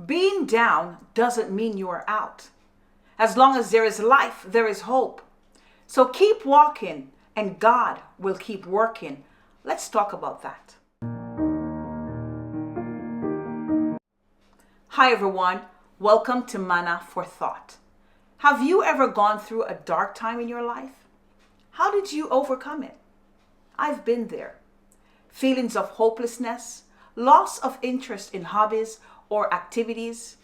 Being down doesn't mean you are out. As long as there is life, there is hope. So keep walking and God will keep working. Let's talk about that. Hi everyone, welcome to Manna for Thought. Have you ever gone through a dark time in your life? How did you overcome it? I've been there. Feelings of hopelessness, loss of interest in hobbies or activities,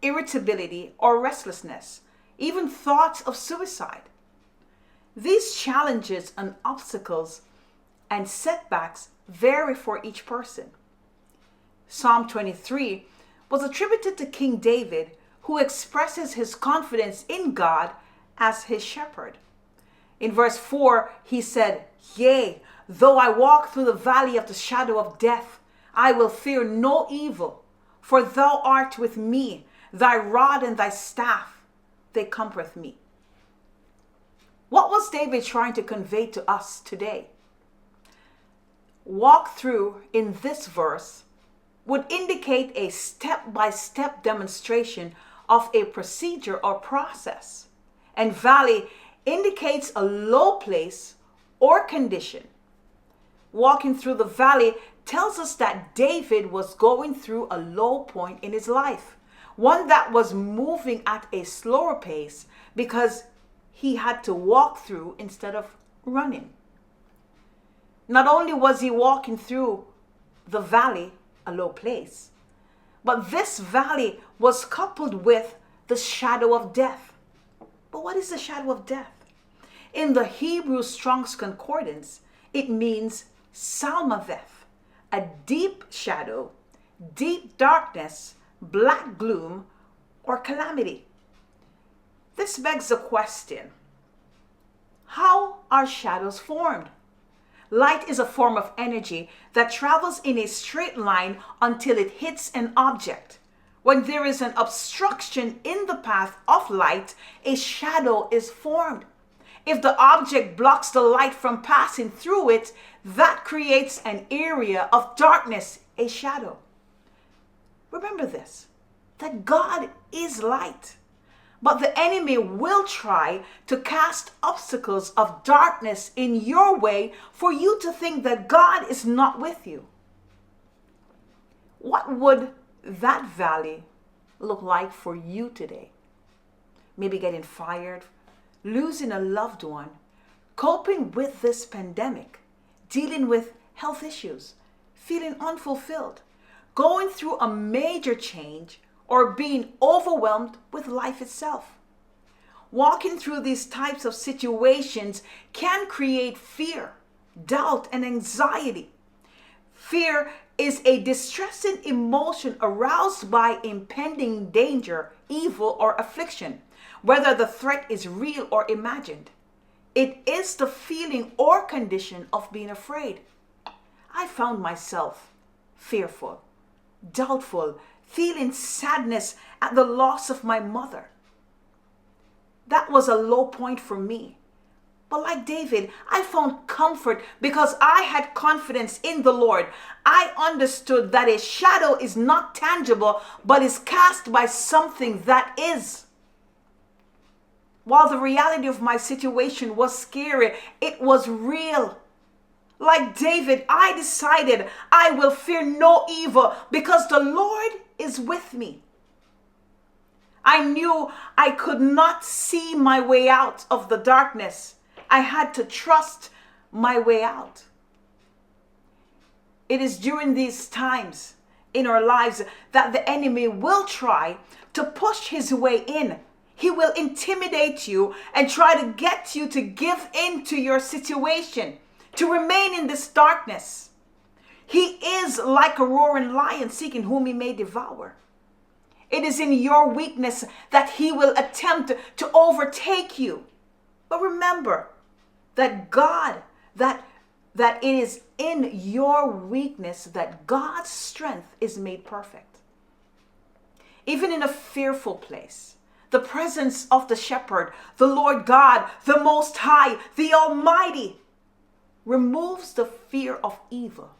irritability or restlessness, even thoughts of suicide. These challenges and obstacles and setbacks vary for each person. Psalm 23 was attributed to King David, who expresses his confidence in God as his shepherd. In verse 4, he said, "Yea, though I walk through the valley of the shadow of death, I will fear no evil, for thou art with me, thy rod and thy staff, they comfort me." What was David trying to convey to us today? Walk through in this verse would indicate a step-by-step demonstration of a procedure or process, and valley indicates a low place or condition. Walking through the valley tells us that David was going through a low point in his life, one that was moving at a slower pace because he had to walk through instead of running. Not only was he walking through the valley, a low place, but this valley was coupled with the shadow of death. But what is the shadow of death? In the Hebrew Strong's Concordance, it means Salmaveth, a deep shadow, deep darkness, black gloom, or calamity. This begs the question, how are shadows formed? Light is a form of energy that travels in a straight line until it hits an object. When there is an obstruction in the path of light, a shadow is formed. If the object blocks the light from passing through it, that creates an area of darkness, a shadow. Remember this, that God is light, but the enemy will try to cast obstacles of darkness in your way for you to think that God is not with you. What would that valley look like for you today? Maybe getting fired, losing a loved one, coping with this pandemic, dealing with health issues, feeling unfulfilled, going through a major change, or being overwhelmed with life itself. Walking through these types of situations can create fear, doubt, and anxiety. Fear is a distressing emotion aroused by impending danger, evil, or affliction, whether the threat is real or imagined. It is the feeling or condition of being afraid. I found myself fearful, doubtful, feeling sadness at the loss of my mother. That was a low point for me. But like David, I found comfort because I had confidence in the Lord. I understood that a shadow is not tangible, but is cast by something that is. While the reality of my situation was scary, it was real. Like David, I decided I will fear no evil because the Lord is with me. I knew I could not see my way out of the darkness. I had to trust my way out. It is during these times in our lives that the enemy will try to push his way in. He will intimidate you and try to get you to give in to your situation, to remain in this darkness. He is like a roaring lion seeking whom he may devour. It is in your weakness that he will attempt to overtake you. But remember that that it is in your weakness that God's strength is made perfect. Even in a fearful place, the presence of the shepherd, the Lord God, the Most High, the Almighty, removes the fear of evil.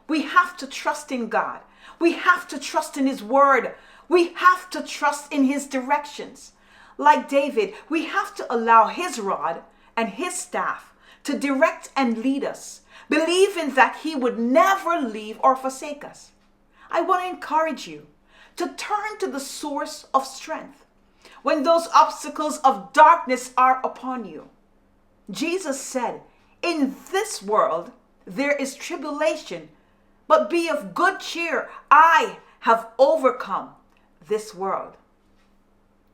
We have to trust in God. We have to trust in His Word. We have to trust in his directions. Like David, we have to allow his rod and his staff to direct and lead us, believing that he would never leave or forsake us. I want to encourage you to turn to the source of strength when those obstacles of darkness are upon you. Jesus said, "In this world there is tribulation, but be of good cheer. I have overcome this world."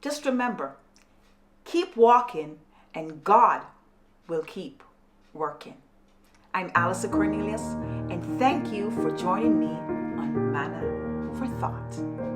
Just remember, keep walking and God will keep working. I'm Allison Cornelius, and thank you for joining me on Manna for Thought.